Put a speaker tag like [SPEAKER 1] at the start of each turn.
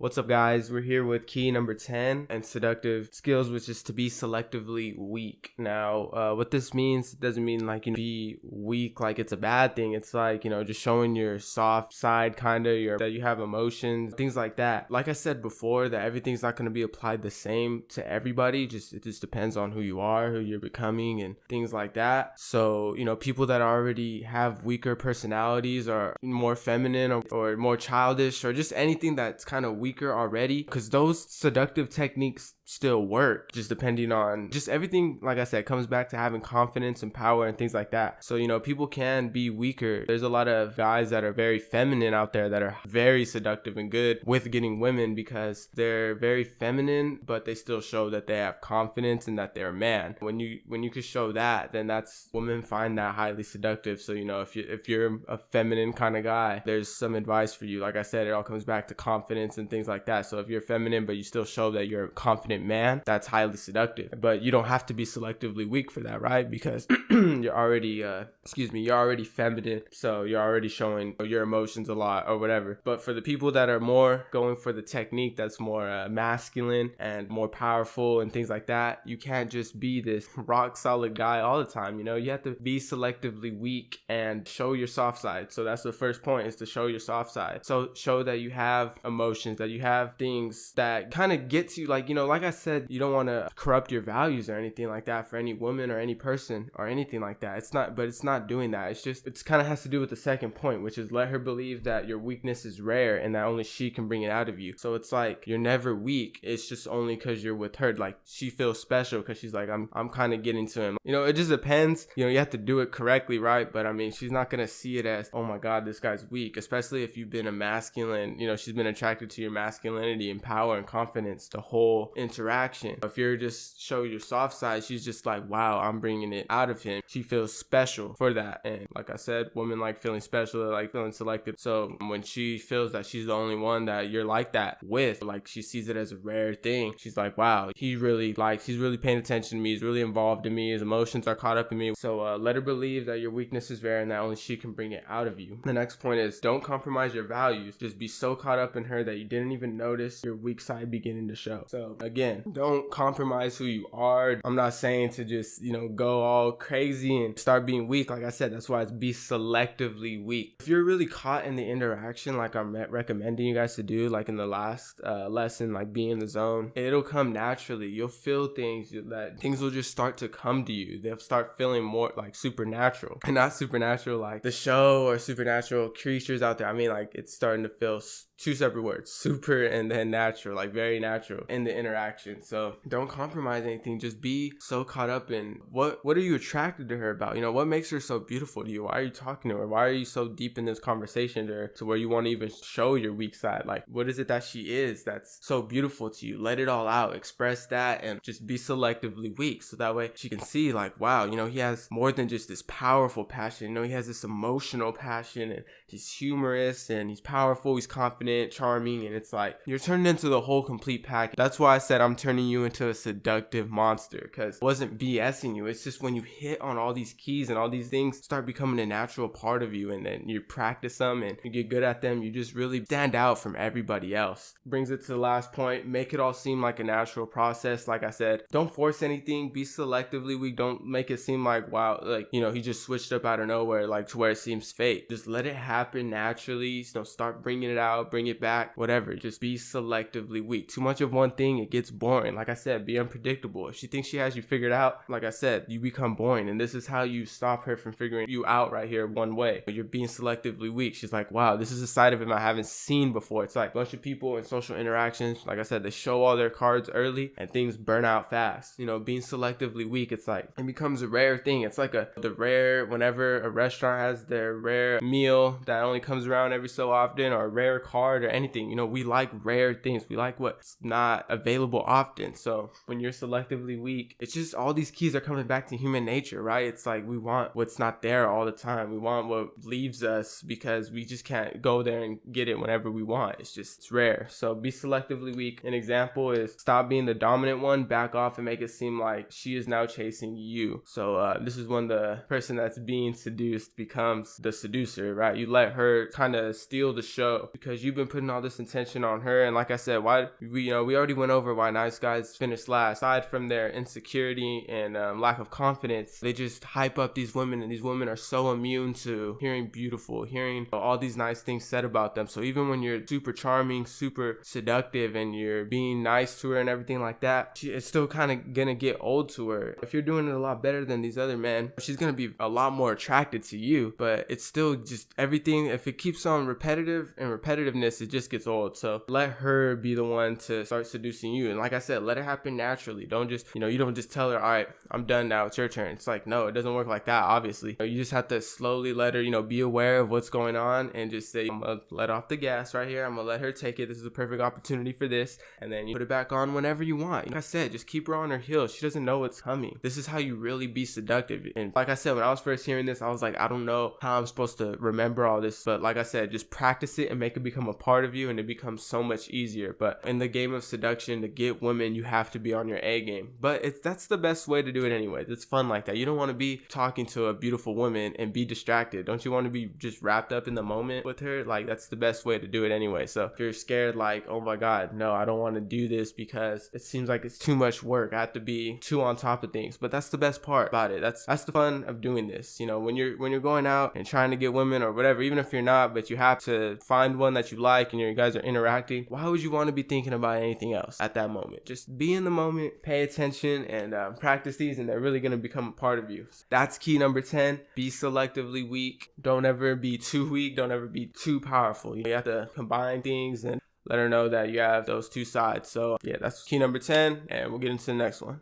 [SPEAKER 1] What's up, guys? We're here with key number 10 and seductive skills, which is to be selectively weak. Now, what this means, it doesn't mean like, be weak like it's a bad thing. It's like, just showing your soft side, kind of, that you have emotions, things like that. Like I said before, that everything's not going to be applied the same to everybody. It just depends on who you are, who you're becoming, and things like that. So, people that already have weaker personalities or more feminine or more childish or just anything that's kind of weaker already, because those seductive techniques still work, just depending on just everything. Like I said, comes back to having confidence and power and things like that. So people can be weaker. There's a lot of guys that are very feminine out there that are very seductive and good with getting women because they're very feminine, but they still show that they have confidence and that they're a man. When you can show that, then that's, women find that highly seductive. So if you're a feminine kind of guy, there's some advice for you. Like I said, it all comes back to confidence and things like that. So if you're feminine but you still show that you're a confident man, that's highly seductive. But you don't have to be selectively weak for that, right? Because you're already feminine, so you're already showing your emotions a lot or whatever. But for the people that are more going for the technique that's more masculine and more powerful and things like that, you can't just be this rock solid guy all the time. You have to be selectively weak and show your soft side. So that's the first point, is to show your soft side. So show that you have emotions, that you have things that kind of gets you, like I said, you don't want to corrupt your values or anything like that for any woman or any person or anything like that. It's not doing that. It's kind of has to do with the second point, which is let her believe that your weakness is rare and that only she can bring it out of you. So it's like you're never weak. It's just only because you're with her. Like, she feels special because she's like, I'm kind of getting to him. It just depends. You have to do it correctly, right? But I mean, she's not gonna see it as, oh my God, this guy's weak. Especially if you've been a masculine. She's been attracted to your masculinity and power and confidence the whole interaction. If you're just show your soft side, she's just like, wow, I'm bringing it out of him. She feels special for that. And like I said, women like feeling special, they like feeling selected. So when she feels that she's the only one that you're like that with, like she sees it as a rare thing, she's like, wow, he's really paying attention to me, he's really involved in me, his emotions are caught up in me. So let her believe that your weakness is rare and that only she can bring it out of you. The next point is, don't compromise your values. Just be so caught up in her that you didn't even notice your weak side beginning to show. So again, don't compromise who you are. I'm not saying to just go all crazy and start being weak. Like I said, that's why it's be selectively weak. If you're really caught in the interaction, like I'm recommending you guys to do, like in the last lesson, like be in the zone, it'll come naturally. You'll feel things, that things will just start to come to you. They'll start feeling more like supernatural, and not supernatural like the show or supernatural creatures out there. I mean, like, it's starting to feel two separate words, super and then natural, like very natural in the interaction. So don't compromise anything. Just be so caught up in what are you attracted to her about? What makes her so beautiful to you? Why are you talking to her? Why are you so deep in this conversation to her to where you want to even show your weak side? Like, what is it that she is that's so beautiful to you? Let it all out, express that, and just be selectively weak. So that way she can see, like, wow, he has more than just this powerful passion. He has this emotional passion, and he's humorous, and he's powerful, he's confident, charming, and it's like you're turning into the whole complete package. That's why I said I'm turning you into a seductive monster, because it wasn't BSing you. It's just when you hit on all these keys and all these things start becoming a natural part of you, and then you practice them and you get good at them, you just really stand out from everybody else. Brings it to the last point, make it all seem like a natural process. Like I said, don't force anything, be selectively weak. Don't make it seem like, wow, like, he just switched up out of nowhere, like to where it seems fake. Just let it happen naturally. Start bringing it out, bring it back, whatever. Just be selectively weak. Too much of one thing, it gets boring. Like I said, be unpredictable. If she thinks she has you figured out, like I said, you become boring, and this is how you stop her from figuring you out right here one way. You're being selectively weak. She's like, wow, this is a side of him I haven't seen before. It's like a bunch of people in social interactions, like I said, they show all their cards early and things burn out fast. Being selectively weak, it's like it becomes a rare thing. It's like the rare, whenever a restaurant has their rare meal that only comes around every so often, or a rare card or anything. We like rare things. We like what's not available often. So when you're selectively weak, it's just all these keys are coming back to human nature, right? It's like we want what's not there all the time. We want what leaves us because we just can't go there and get it whenever we want. It's rare. So be selectively weak. An example is stop being the dominant one, back off and make it seem like she is now chasing you. So this is when the person that's being seduced becomes the seducer, right? You let her kind of steal the show because you've been putting all this intention on her. And like I said, why we already went over why nice guys finish last. Aside from their insecurity and lack of confidence, they just hype up these women, and these women are so immune to hearing hearing all these nice things said about them. So even when you're super charming, super seductive, and you're being nice to her and everything like that, it's still kind of gonna get old to her. If you're doing it a lot better than these other men, she's gonna be a lot more attracted to you, but it's still just everything. If it keeps on repetitiveness, it just gets old. So let her be the one to start seducing you. And like I said, let it happen naturally. Don't just, you don't just tell her, all right, I'm done now, it's your turn. It's like, no, it doesn't work like that, obviously. You just have to slowly let her, be aware of what's going on, and just say, I'm gonna let off the gas right here. I'm gonna let her take it. This is a perfect opportunity for this. And then you put it back on whenever you want. Like I said, just keep her on her heels. She doesn't know what's coming. This is how you really be seductive. And like I said, when I was first hearing this, I was like, I don't know how I'm supposed to remember all this. But like I said, just practice it and make it become a part of you, and it becomes so much easier. But in the game of seduction, to get women, you have to be on your A game. But that's the best way to do it anyway. It's fun like that. You don't want to be talking to a beautiful woman and be distracted. Don't you want to be just wrapped up in the moment with her? Like, that's the best way to do it anyway. So if you're scared, like, oh my God, no, I don't want to do this because it seems like it's too much work, I have to be too on top of things. But that's the best part about it. That's the fun of doing this. When you're going out and trying to get women or whatever, even if you're not, but you have to find one that you like and you guys are interacting, why would you want to be thinking about anything else at that moment? Just be in the moment, pay attention, and practice these, and they're really going to become a part of you. That's key number 10. Be selectively weak. Don't ever be too weak. Don't ever be too powerful. You have to combine things and let her know that you have those two sides. So yeah, that's key number 10, and we'll get into the next one.